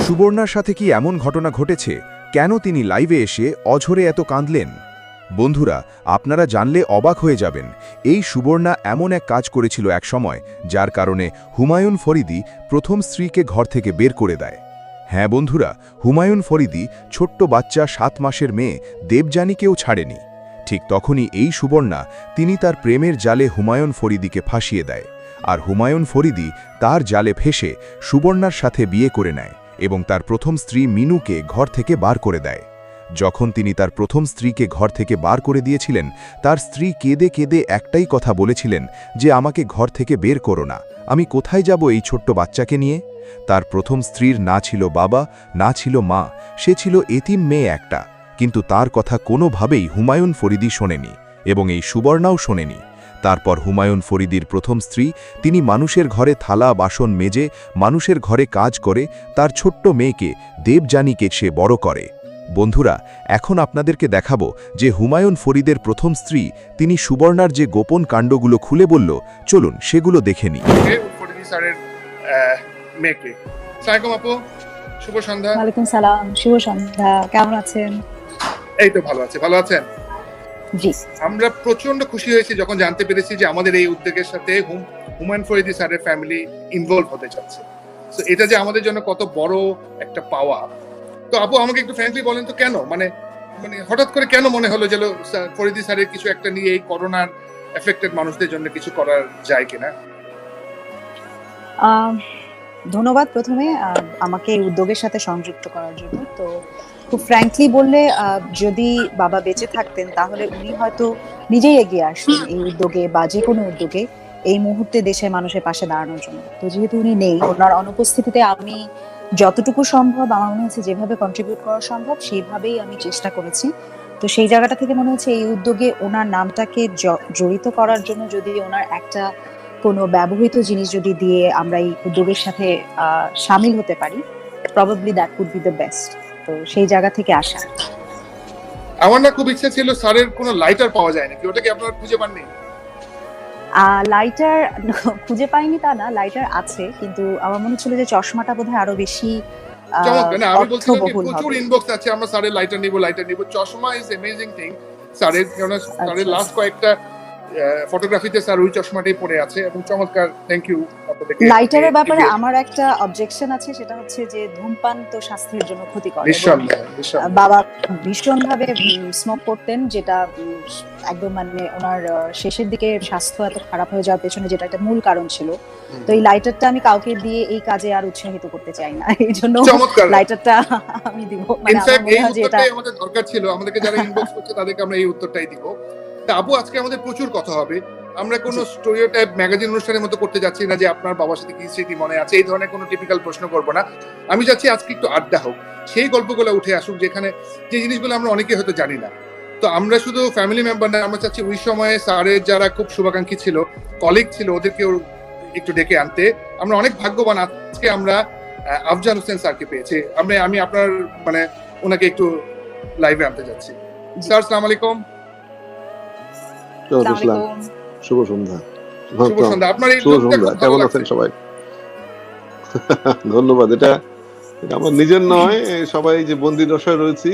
সুবর্ণার সাথে কি এমন ঘটনা ঘটেছে? কেন তিনি লাইভে এসে অঝরে এত কাঁদলেন? বন্ধুরা, আপনারা জানলে অবাক হয়ে যাবেন। এই সুবর্ণা এমন এক কাজ করেছিল এক সময়, যার কারণে হুমায়ুন ফরিদি প্রথম স্ত্রীকে ঘর থেকে বের করে দেয়। হ্যাঁ বন্ধুরা, হুমায়ুন ফরিদি ছোট্ট বাচ্চা 7 মাসের মেয়ে দেবযানীকেও ছাড়েনি। ঠিক তখনই এই সুবর্ণা তিনি তার প্রেমের জালে হুমায়ুন ফরিদিকে ফাঁসিয়ে দেয়, আর হুমায়ুন ফরিদি তার জালে ফেসে সুবর্ণার সাথে বিয়ে করে নেয় এবং তার প্রথম স্ত্রী মিনুকে ঘর থেকে বার করে দেয়। যখন তিনি তার প্রথম স্ত্রীকে ঘর থেকে বার করে দিয়েছিলেন, তার স্ত্রী কেঁদে কেঁদে একটাই কথা বলেছিলেন যে আমাকে ঘর থেকে বের করো না, আমি কোথায় যাব এই ছোট্ট বাচ্চাকে নিয়ে। তার প্রথম স্ত্রীর না ছিল বাবা, না ছিল মা, সে ছিল এতিম মেয়ে একটা। কিন্তু তার কথা কোনোভাবেই হুমায়ুন ফরিদি শোনেনি এবং এই সুবর্ণাও শোনেনি। তারপর হুমায়ুন ফরিদির প্রথম স্ত্রী তিনি মানুষের ঘরে থালা বাসন মেজে মানুষের ঘরে কাজ করে তার ছোট্ট মেয়েকে দেবযানীকে সে বড় করে। বন্ধুরা, এখন আপনাদেরকে দেখাবো যে হুমায়ুন ফরিদের প্রথম স্ত্রী তিনি সুবর্ণার যে গোপন কাণ্ডগুলো খুলে বলল। চলুন সেগুলো দেখে নিই। শুভ সন্ধ্যা। ওয়ালাইকুম সালাম, শুভ সন্ধ্যা। কেমন আছেন? এই তো ভালো আছে। ভালো আছেন? জি। আমরা প্রচন্ড খুশি হয়েছি যখন জানতে পেরেছি যে আমাদের এই উদ্যোগের সাথে হুমায়ুন ফরিদি স্যারের ফ্যামিলি ইনভলভ হতে যাচ্ছে। তো এটা যে আমাদের জন্য কত বড় একটা পাওয়া। তো আপু আমাকে একটু ফ্র্যাঙ্কলি বলেন তো কেন মানে হঠাৎ করে কেন মনে হলো যে ফরিদি স্যারের কিছু একটা নিয়ে এই করোনার এফেক্টেড মানুষদের জন্য কিছু করার যায় কিনা? ধন্যবাদ প্রথমে আমাকে এই উদ্যোগের সাথে সংযুক্ত করার জন্য। তো খুব ফ্র্যাঙ্কলি বললে যদি বাবা বেঁচে থাকতেন তাহলে উনি হয়তো নিজেই এগিয়ে আসতেন এই উদ্যোগে বা যে কোনো উদ্যোগে এই মুহূর্তে দেশের মানুষের পাশে দাঁড়ানোর জন্য। তো যেহেতু উনি নেই, ওনার অনুপস্থিতিতে আমি যতটুকু সম্ভব আমার মনে হচ্ছে যেভাবে কন্ট্রিবিউট করা সম্ভব সেইভাবেই আমি চেষ্টা করেছি। তো সেই জায়গাটা থেকে মনে হচ্ছে এই উদ্যোগে ওনার নামটাকে জড়িত করার জন্য যদি ওনার একটা কোনো ব্যবহৃত জিনিস যদি দিয়ে আমরা এই উদ্যোগের সাথে সামিল হতে পারি, probably that would be the best. তো সেই জায়গা থেকে আসা। আমার না খুব ইচ্ছা ছিল স্যারের কোনো লাইটার পাওয়া যায় নাকি, ওটা কি আপনারা খুঁজে পাননি? লাইটার খুঁজে পাইনি তা না, লাইটার আছে, কিন্তু আমার মনে হচ্ছিল যে চশমাটা বোধহয় আরো বেশি আমি বলছিলাম যে প্রচুর ইনবক্স আছে আমরা স্যারের লাইটার নিব। চশমা ইজ অ্যামেজিং থিং। স্যারের লাস্ট কয়েকটা ফটোগ্রাফিতে স্যার ওই চশমাটাই পরে আছে এবং চমৎকার। Thank you. লাইটারের ব্যাপারে আমার একটা অবজেকশন আছে, সেটা হচ্ছে যে ধূমপান তো স্বাস্থ্যের জন্য ক্ষতিকর। বাবা ভীষণভাবে স্মোক করতেন, যেটা একদম মানে ওনার শেষের দিকে স্বাস্থ্য এত খারাপ হয়ে যাওয়ার পেছনে যেটা একটা মূল কারণ ছিল। তো এই লাইটারটা আমি কাউকে দিয়ে এই কাজে আর উৎসাহিত করতে চাই না, এই জন্য লাইটারটা আমি দিব। মানে আমার মনে হয় যে এটা আমাদের দরকার ছিল, আমাদেরকে যারা ইনবক্স করছে তাদেরকে আমরা এই উত্তরটাই দিব। তা আপু, আজকে আমাদের প্রচুর কথা হবে। আমরা কোনো স্টোরিওটাইপ ম্যাগাজিন অনুষ্ঠানের মতো করতে যাচ্ছি না যে আপনার বাবার সাথে কি স্মৃতি মনে আছে, এই ধরনের কোনো টিপিক্যাল প্রশ্ন করব না। আমি চাচ্ছি আজকে একটু আড্ডা হোক, সেই গল্পগুলো উঠে আসুক যেখানে যে জিনিসগুলো আমরা অনেকে হয়তো জানি না। তো আমরা শুধু ফ্যামিলি মেম্বার না, আমরা চাচ্ছি ওই সময়ে স্যারের যারা খুব শুভাকাঙ্ক্ষী ছিল, কলিগ ছিল, ওদেরকেও একটু ডেকে আনতে। আমরা অনেক ভাগ্যবান আজকে আমরা আফজাল হোসেন স্যারকে পেয়েছি। আমি আপনার মানে ওনাকে একটু লাইভে আনতে যাচ্ছি। স্যার, আসসালামু আলাইকুম। শুভ সন্ধ্যা। আপনার এই কেমন আছেন সবাই? ধন্যবাদ। এটা আমার নিজের নয়, সবাই যে বন্দি দশায় রয়েছি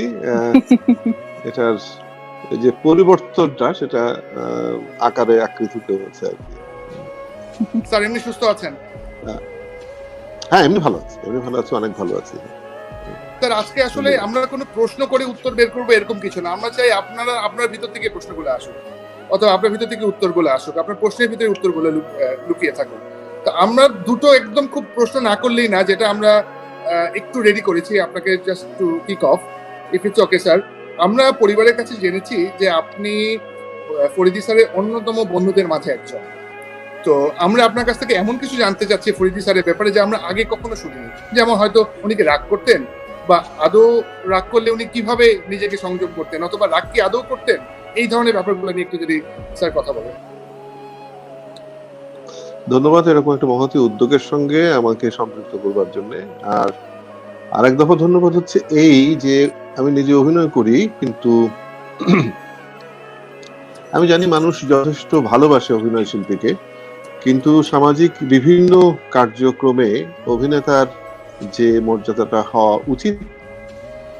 এটার যে পরিবর্তনটা সেটা আকারে আকৃতিতে হচ্ছে আর কি। স্যার এমনি সুস্থ আছেন? হ্যাঁ, এমনি ভালো আছি, অনেক ভালো আছি। স্যার, আজকে আসলে আমরা কোনো প্রশ্ন করে উত্তর বের করবো এরকম কিছু না। আমরা চাই আপনার ভিতর থেকে প্রশ্নগুলো আসুক, অথবা আপনার ভিতর থেকে উত্তরগুলো আসুক, আপনার প্রশ্নের ভিতরে উত্তরগুলো লুকিয়ে থাকুক। তো আমরা দুটো একদম খুব প্রশ্ন না করলেই না, যেটা আমরা একটু রেডি করেছি আপনাকে just to kick off, if it's okay sir. আমরা পরিবারের কাছে জেনেছি যে আপনি ফরিদি স্যারের অন্যতম বন্ধুদের মাঝে একজন। তো আমরা আপনার কাছ থেকে এমন কিছু জানতে চাচ্ছি ফরিদি স্যারের ব্যাপারে যে আমরা আগে কখনো শুনিনি। যেমন হয়তো উনি কি রাগ করতেন, বা আদৌ রাগ করলে উনি কিভাবে নিজেকে সংযম করতেন, অথবা রাগ কি আদৌ করতেন, এই ধরনের ব্যাপারগুলো নিয়ে একটু যদি স্যার কথা বলেন। ধন্যবাদ এরকম একটা মহতী উদ্যোগের সঙ্গে আমাকে সম্পৃক্ত করবার জন্য। আর আরেক দফা ধন্যবাদ হচ্ছে এই যে আমি নিজে অভিনয় করি, কিন্তু আমি জানি মানুষ যথেষ্ট ভালোবাসে অভিনয় শিল্পীকে, কিন্তু সামাজিক বিভিন্ন কার্যক্রমে অভিনেতার যে মর্যাদাটা হওয়া উচিত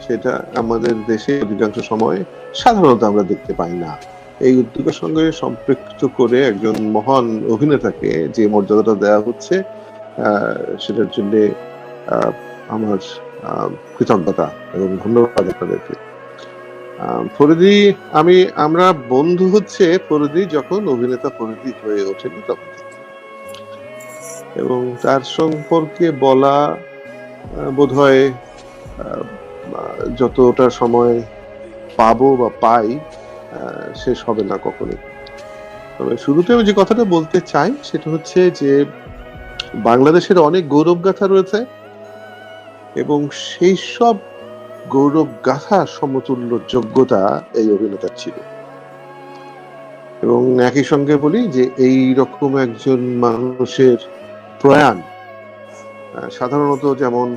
সেটা আমাদের দেশে অধিকাংশ সময় সাধারণত আমরা দেখতে পাই না। এই উদ্যোগের সঙ্গে সম্পৃক্ত করে একজন মহান অভিনেতাকে যে মর্যাদাটা দেওয়া হচ্ছে সেটার জন্য আমার কৃতজ্ঞতা এবং ধন্যবাদ আপনাদেরকে। ফরিদি আমরা বন্ধু হচ্ছে ফরিদি যখন অভিনেতা ফরিদি হয়ে ওঠেনি তখন থেকে। এবং তার সম্পর্কে বলা বোধহয় যতটা সময় পাবো বা পাই শেষ হবে না কখনোই। তবে শুরুতে আমি যে কথাটা বলতে চাই সেটা হচ্ছে যে বাংলাদেশের অনেক গৌরবগাথা রয়েছে এবং সেই সব গৌরবগাথা সমতুল্য যোগ্যতা এই অভিনেতার ছিল। এবং একই সঙ্গে বলি যে এই রকম একজন মানুষের প্রয়াণ সাধারণত যেমন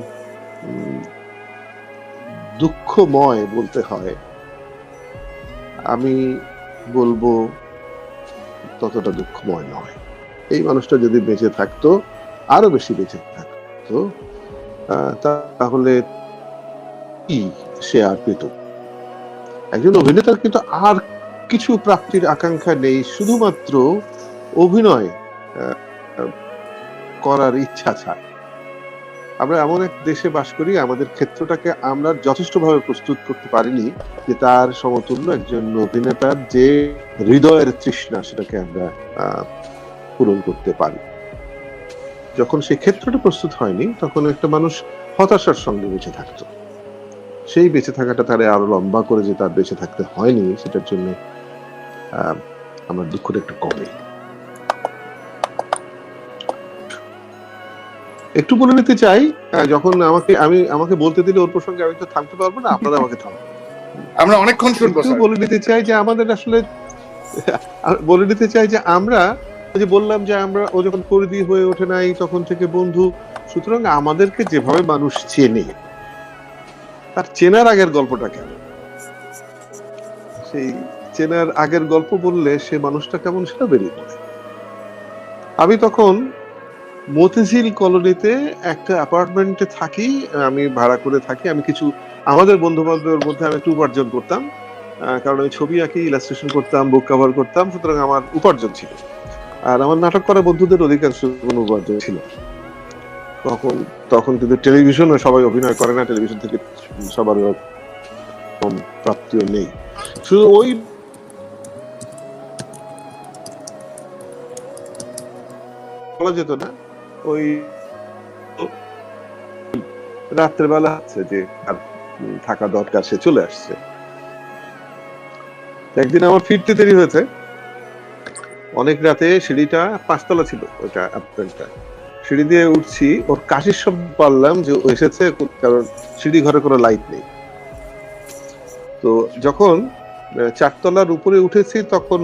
দুঃখময় বলতে হয়, আমি বলবো ততটা দুঃখময় নয়। এই মানুষটা যদি বেঁচে থাকতো, আরো বেশি বেঁচে থাকতো, তাহলে কি সে আর পেত? একজন অভিনেতার কিন্তু আর কিছু প্রাপ্তির আকাঙ্ক্ষা নেই, শুধুমাত্র অভিনয় করার ইচ্ছা ছাড়া। আমরা এমন এক দেশে বাস করি, আমাদের ক্ষেত্রটাকে আমরা যথেষ্টভাবে প্রস্তুত করতে পারিনি যে তার সমতুল্য একজন অভিনেতার যে হৃদয়ের তৃষ্ণা সেটাকে আমরা পূরণ করতে পারি। যখন সেই ক্ষেত্রটা প্রস্তুত হয়নি তখন একটা মানুষ হতাশার সঙ্গে বেঁচে থাকতো। সেই বেঁচে থাকাটা তারে আরো লম্বা করে যে তার বেঁচে থাকতে হয়নি সেটার জন্য আমার দুঃখটা একটু কমে। একটু বলে নিতে চাই, যখন আমাকে বলতে দিলে ওর প্রসঙ্গে আমি তো থামতে পারবো না, আপনারা আমাকে থামবেন। আমরা অনেকক্ষণ শুনবো। একটু বলে নিতে চাই যে আমাদের আসলে আমরা যে বললাম যে ও যখন পরিধি হয়ে ওঠে নাই তখন থেকে বন্ধু, সুতরাং আমাদেরকে যেভাবে মানুষ চেনে তার চেনার আগের গল্পটা কেন, সেই চেনার আগের গল্প বললে সে মানুষটা কেমন সেটা বেরিয়ে পড়ে। আমি তখন মতিঝিল কলোনিতে একটা অ্যাপার্টমেন্টে থাকি, আমি ভাড়া করে থাকি। আমি কিছু আমাদের বন্ধু বান্ধবের মধ্যে আমি একটু উপার্জন করতাম, কারণ আমি ছবি আঁকি, ইলাস্ট্রেশন করতাম, বুক কভার করতাম, সুতরাং আমার উপার্জন ছিল। আর আমার নাটক করা বন্ধুদের অধিকাংশ কোনো উপার্জন ছিল। তখন কিন্তু টেলিভিশনে সবাই অভিনয় করে না, টেলিভিশন থেকে সবার কম প্রাপ্তিও নেই। শুধু ওই বলা যেত না, ওই রাত্রেবেলা আছে যে থাকা দরকার, সে চলে আসছে। একদিন আমার ফিরতে দেরি হয়েছে, অনেক রাতে, সিঁড়িটা 5 তলা ছিল ওইটা অ্যাপার্টমেন্টটা, সিঁড়ি দিয়ে উঠছি, ওর কাশির শব্দ পারলাম যে ও এসেছে, কারণ সিঁড়ি ঘরে কোনো লাইট নেই। তো যখন 4 তলার উপরে উঠেছি তখন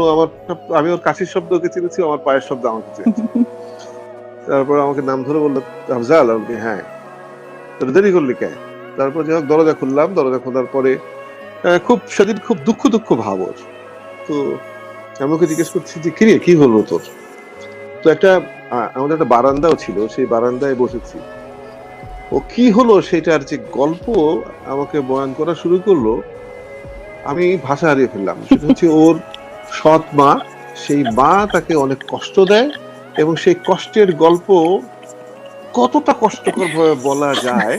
আমি ওর কাশির শব্দ ওকে চিনেছি, আমার পায়ের শব্দ আমাকে চিনেছি। তারপর আমাকে নাম ধরে বললো, আফজাল। আমাকে, হ্যাঁ, তোর দেরি করলি কে? তারপর যাই হোক দরজা খুললাম, দরজা খোলার পরে সেদিন খুব দুঃখ ভাব ওর। তো আমি ওকে জিজ্ঞেস করছি যে কিরে, কি হলো তোর? তো আমাদের একটা বারান্দাও ছিল, সেই বারান্দায় বসেছি। ও কি হলো সেটার যে গল্প আমাকে বয়ান করা শুরু করলো, আমি ভাষা হারিয়ে ফেললাম। সেটা হচ্ছে ওর সৎ মা, সেই মা তাকে অনেক কষ্ট দেয় এবং সেই কষ্টের গল্প কতটা কষ্টকর ভাবে বলা যায়,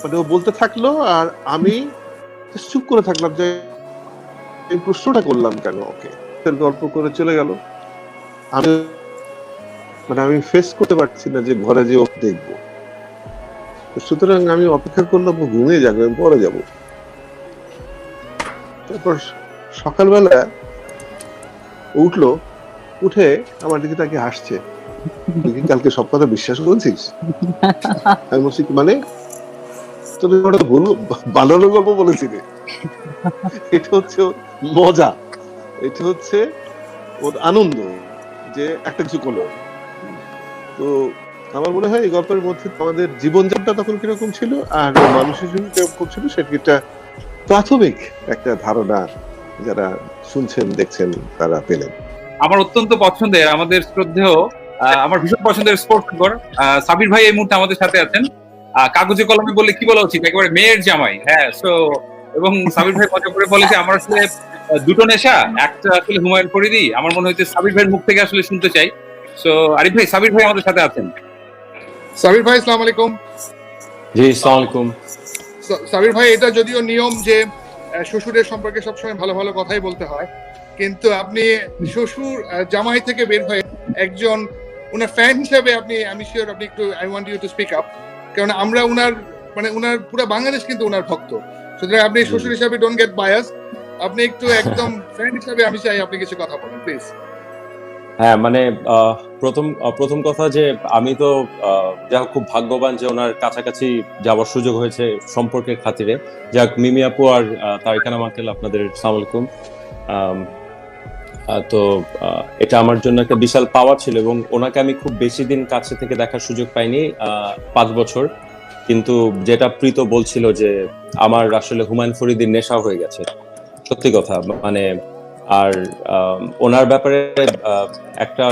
মানে ও বলতে থাকলো আর আমি চুপ করে থাকলাম যে এই প্রশ্নটা করলাম কেন ওকে। গল্প করে চলে গেল। আমি ফেস করতে পারছি না যে ঘরে যে ওকে দেখবো, সুতরাং আমি অপেক্ষা করলাম ও ঘুমিয়ে যাবে, আমি পরে যাবো। তারপর সকালবেলা উঠলো, উঠে আমার দিকে তাকে হাসছে, তুই কালকে সব কথা বিশ্বাস করেছিস? আমি বলছি, মানে তোর বানানোর গল্প বলেছি রে। এটা হচ্ছে মজা, এটা হচ্ছে ওর আনন্দ যে একটা কিছু করলো। তো আমার মনে হয় এই গল্পের মধ্যে আমাদের জীবনযাত্রা তখন কিরকম ছিল আর মানুষের জন্য কিরকম ছিল সেটা একটা প্রাথমিক একটা ধারণা যারা শুনছেন দেখছেন তারা পেলেন। আমার অত্যন্ত পছন্দের, আমাদের শ্রদ্ধেয়, আমার ভীষণ পছন্দের স্পোর্টস খবর সাবির ভাই এই মুহূর্তে আমাদের সাথে আছেন। কাগজে কলমে বললে কি বলা উচিত, একেবারে মেয়ের জামাই। হ্যাঁ, সো এবং সাবির ভাই মজা করে বলে যে আমার আসলে দুটো নেশা, একটা আসলে হুমায়ুন ফরিদি। আমার মনে হচ্ছে সাবির ভাইয়ের মুখ থেকে আসলে শুনতে চাই। সো আরিফ ভাই, সাবির ভাই আমাদের সাথে আছেন। সাবির ভাই, আসসালামু আলাইকুম। জি, আসসালামু আলাইকুম। সাবির ভাই, এটা যদিও নিয়ম যে শ্বশুরের সম্পর্কে সবসময় ভালো ভালো কথাই বলতে হয়, কিন্তু আপনি শ্বশুর জামাই থেকে বের হয়ে একজন উনার ফ্যান হিসেবে আমি শিওর আপনি একটু, I want you to speak up, কারণ আমরা উনার পুরো বাংলাদেশ কিন্তু উনার ভক্ত। সুতরাং আপনি শ্বশুর হিসাবে ডোন্ট গেট বায়াস, আপনি একটু একদম ফ্যান হিসাবে আমি চাই আপনি কিছু কথা বলেন প্লিজ। হ্যাঁ, মানে প্রথম কথা যে আমি তো যাক খুব ভাগ্যবান যে ওনার কাছাকাছি যাওয়ার সুযোগ হয়েছে সম্পর্কের খাতিরে। যাক, মিমি আপু আর তারিকানা আঙ্কেল, আপনাদের আসসালামু আলাইকুম। তো এটা আমার জন্য একটা বিশাল পাওয়া ছিল, এবং ওনাকে আমি খুব বেশি দিন কাছে থেকে দেখার সুযোগ পাইনি, 5 বছর। কিন্তু যেটা প্রীত বলছিল যে আমার আসলে হুমায়ুন ফরিদির নেশা হয়ে গেছে, সত্যি কথা। মানে আর ওনার ব্যাপারে একটা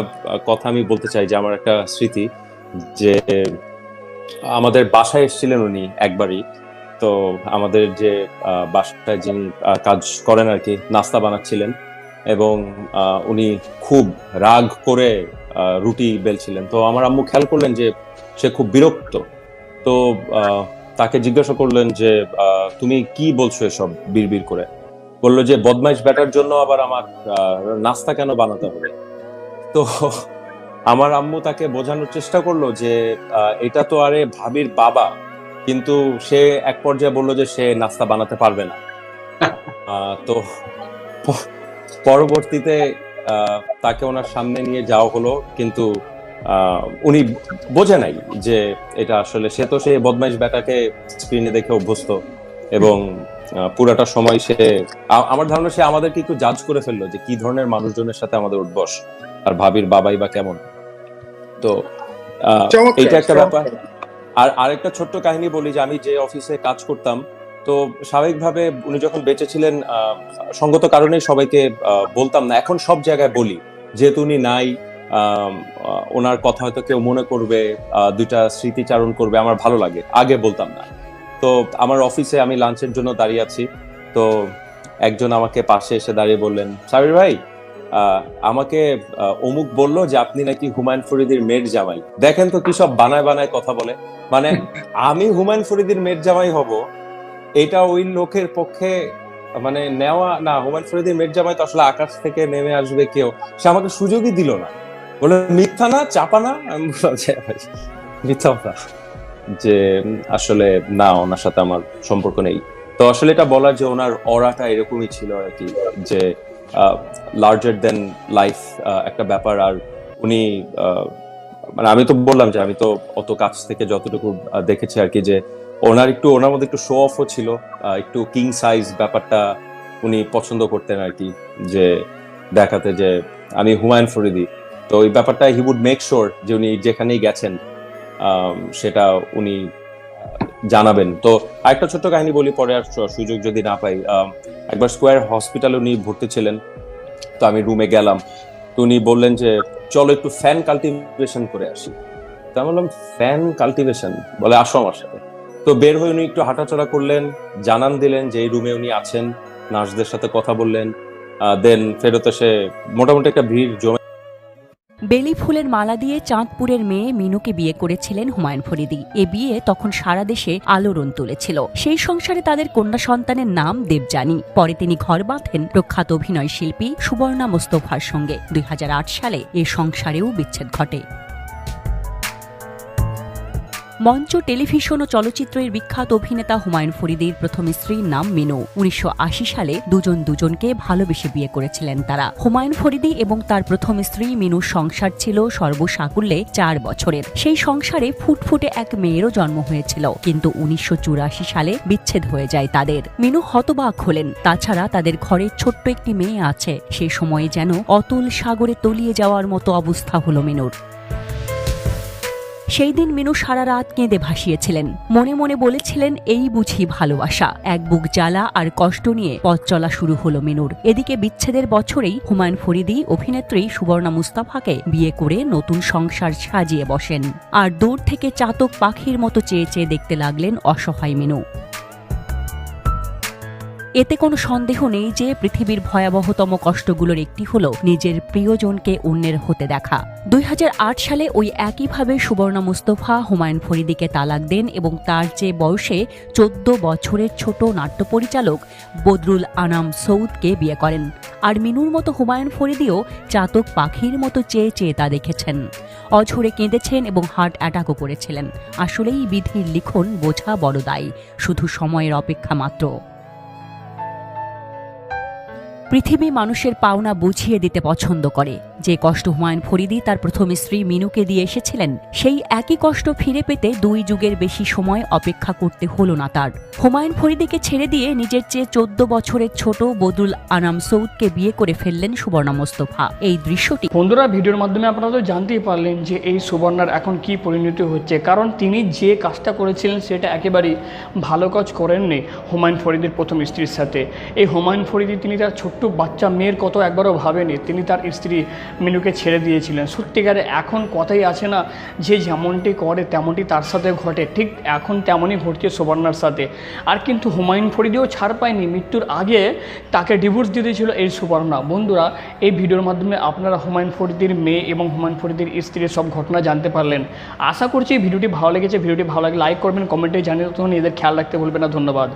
কথা আমি বলতে চাই, যে আমার একটা স্মৃতি, যে আমাদের বাসায় এসেছিলেন উনি একবারই। তো আমাদের যে বাসায় যিনি কাজ করেন আর কি, নাস্তা বানাচ্ছিলেন, এবং উনি খুব রাগ করে রুটি বেলছিলেন। তো আমার আম্মু খেয়াল করলেন যে সে খুব বিরক্ত। তো তাকে জিজ্ঞাসা করলেন যে তুমি কি বলছো এসব বিড়বিড় করে? বললো যে বদমাইশ ব্যাটার জন্য আবার আমার নাস্তা কেন বানাতে হবে? তো আমার আম্মু তাকে বোঝানোর চেষ্টা করলো যে এটা তো আরে ভাবির বাবা, কিন্তু সে এক পর্যায়ে বললো যে সে নাস্তা বানাতে পারবে না। তো পরবর্তীতে তাকে ওনার সামনে নিয়ে যাওয়া হলো, কিন্তু উনি বোঝে নাই যে এটা আসলে, সে তো সেই বদমাইশ ব্যাটাকে স্ক্রিনে দেখে অভ্যস্ত, এবং পুরাটা সময় সে, আমার ধারণা সে আমাদেরকে একটু জাজ করে ফেললো যে কি ধরনের মানুষজনের সাথে আমাদের উঠবস, আর ভাবির বাবাই বা কেমন। তো এটা একটা ব্যাপার। আর আরেকটা ছোট্ট কাহিনী বলি, যে আমি যে অফিসে কাজ করতাম, তো স্বাভাবিকভাবে উনি যখন বেঁচে ছিলেন, সঙ্গত কারণে সবাইকে বলতাম না। এখন সব জায়গায় বলি, যেহেতু উনি নাই, ওনার কথা হয়তো কেউ মনে করবে, দুইটা স্মৃতিচারণ করবে, আমার ভালো লাগে, আগে বলতাম না। তো আমার অফিসে আমি লাঞ্চের জন্য দাঁড়িয়ে আছি, তো একজন আমাকে পাশে এসে দাঁড়িয়ে বললেন, সাবির ভাই, আমাকে অমুক বললো যে আপনি নাকি হুমায়ুন ফরিদির মেয়ের জামাই। দেখেন তো কি সব বানায় বানায় কথা বলে। মানে আমি হুমায়ুন ফরিদির মেয়ের জামাই হব, এটা ওই লোকের পক্ষে মানে নেওয়া না। হুমায়ুন ফরিদির মেয়ের জামাই তো আসলে আকাশ থেকে নেমে আসবে কেউ, সে আমাকে সুযোগই দিল না। বলে মিথ্যা না, চাপা না। আমি বললাম মিথ্যা কথা, যে আসলে না, ওনার সাথে আমার সম্পর্ক নেই। তো আসলে এটা বলার যে ওনার অরাটা এরকমই ছিল আর কি, যে লার্জার দেন লাইফ একটা ব্যাপার। আর উনি মানে আমি তো বললাম যে আমি তো অত কাছ থেকে যতটুকু দেখেছি আর কি, যে ওনার মধ্যে একটু শো অফও ছিল, একটু কিং সাইজ ব্যাপারটা উনি পছন্দ করতেন আর কি, যে দেখাতে যে আমি হুমায়ুন ফরিদি। তো ওই ব্যাপারটা হি উড মেক শিওর যে উনি যেখানেই গেছেন সেটা উনি জানাবেন। তো আরেকটা ছোট্ট কাহিনী বলি, পরে আর সুযোগ যদি না পাই। একবার স্কোয়ার হসপিটালে উনি ভর্তি ছিলেন, তো আমি রুমে গেলাম, তো উনি বললেন যে চলো একটু ফ্যান কাল্টিভেশন করে আসি। তো আমি বললাম ফ্যান কাল্টিভেশন? বলে আসো আমার সাথে। তো বের হয়ে উনি একটু হাঁটাচলা করলেন, জানান দিলেন যে এই রুমে উনি আছেন, নার্সদের সাথে কথা বললেন, দেন ফেরত এসে মোটামুটি একটা ভিড় জমে। বেলি ফুলের মালা দিয়ে চাঁদপুরের মেয়ে মিনুকে বিয়ে করেছিলেন হুমায়ুন ফরিদি। এ বিয়ে তখন সারা দেশে আলোড়ন তুলেছিল। সেই সংসারে তাদের কন্যা সন্তানের নাম দেবযানী। পরে তিনি ঘর বাঁধেন প্রখ্যাত অভিনয় শিল্পী সুবর্ণা মোস্তফার সঙ্গে। 2008 সালে এ সংসারেও বিচ্ছেদ ঘটে। মঞ্চ, টেলিভিশন ও চলচ্চিত্রের বিখ্যাত অভিনেতা হুমায়ুন ফরিদির প্রথম স্ত্রীর নাম মিনু। 1980 সালে দুজনকে ভালোবেসে বিয়ে করেছিলেন তারা। হুমায়ুন ফরিদি এবং তার প্রথম স্ত্রী মিনুর সংসার ছিল সর্বসাকুল্যে 4 বছরের। সেই সংসারে ফুটফুটে এক মেয়েরও জন্ম হয়েছিল, কিন্তু 1984 সালে বিচ্ছেদ হয়ে যায় তাদের। মিনু হতবাক হলেন। তাছাড়া তাদের ঘরে ছোট্ট একটি মেয়ে আছে। সে সময়ে যেন অতল সাগরে তলিয়ে যাওয়ার মতো অবস্থা হলো মিনুর। সেই দিন মিনু সারা রাত কেঁদে ভাসিয়েছিলেন। মনে মনে বলেছিলেন এই বুঝি ভালোবাসা। এক বুক জ্বালা আর কষ্ট নিয়ে পথ চলা শুরু হলো মিনুর। এদিকে বিচ্ছেদের বছরেই হুমায়ুন ফরিদী অভিনেত্রী সুবর্ণা মুস্তাফাকে বিয়ে করে নতুন সংসার সাজিয়ে বসেন। আর দূর থেকে চাতক পাখির মতো চেয়ে চেয়ে দেখতে লাগলেন অসহায় মিনু। এতে কোনো সন্দেহ নেই যে পৃথিবীর ভয়াবহতম কষ্টগুলোর একটি হলো নিজের প্রিয়জনকে অন্যের হতে দেখা। 2008 সালে ওই একইভাবে সুবর্ণা মুস্তফা হুমায়ুন ফরিদীকে তালাক দেন এবং তার চেয়ে বয়সে 14 বছরের ছোট নাট্য পরিচালক বদরুল আনাম সৌদকে বিয়ে করেন। আর মিনুর মতো হুমায়ুন ফরিদীও চাতক পাখির মতো চেয়ে চেয়ে তা দেখেছেন। অঝরে কেঁদেছেন এবং হার্ট অ্যাটাকও করেছিলেন। আসলেই বিধির লিখন বোঝা বড় দায়, শুধু সময়ের অপেক্ষা মাত্র। পৃথিবী মানুষের পাওনা বুঝিয়ে দিতে পছন্দ করে। যে কষ্ট হুমায়ুন ফরিদী তার প্রথম স্ত্রী মিনুকে দিয়ে এসেছিলেন, সেই একই কষ্ট ফিরে পেতে 2 যুগের বেশি সময় অপেক্ষা করতে হলো না তার। হুমায়ুন ফরিদীকে ছেড়ে দিয়ে নিজের চেয়ে 14 বছরের ছোট বদরুল আনাম সৌদকে বিয়ে করে ফেললেন সুবর্ণা মুস্তফা। এই দৃশ্যটি বন্ধুরা, ভিডিওর মাধ্যমে আপনারা তো জানতেই পারলেন যে এই সুবর্ণার এখন কি পরিণতি হচ্ছে, কারণ তিনি যে কাজটা করেছিলেন সেটা একেবারেই ভালো কাজ করেননি হুমায়ুন ফরিদীর প্রথম স্ত্রীর সাথে। এই হুমায়ুন ফরিদী তিনি তার ছোট্ট বাচ্চা মেয়ের কত একবারও ভাবেনি, তিনি তার স্ত্রী মিনুকে ছেড়ে দিয়েছিলেন। সত্যিকারে এখন কথাই আছে না যে যেমনটি করে তেমনটি তার সাথে ঘটে, ঠিক এখন তেমনই ঘটছে সুবর্ণার সাথে। আর কিন্তু হুমায়ুন ফরিদীও ছাড় পায়নি, মৃত্যুর আগে তাকে ডিভোর্স দিয়ে দিয়েছিল এই সুবর্ণা। বন্ধুরা, এই ভিডিওর মাধ্যমে আপনারা হুমায়ুন ফরিদীর মেয়ে এবং হুমায়ুন ফরিদীর স্ত্রীর সব ঘটনা জানতে পারলেন। আশা করছি ভিডিওটি ভালো লেগেছে। ভিডিওটি ভালো লাগে লাইক করবেন, কমেন্টে জানিয়ে তখন এদের খেয়াল রাখতে ভুলবেন না। ধন্যবাদ।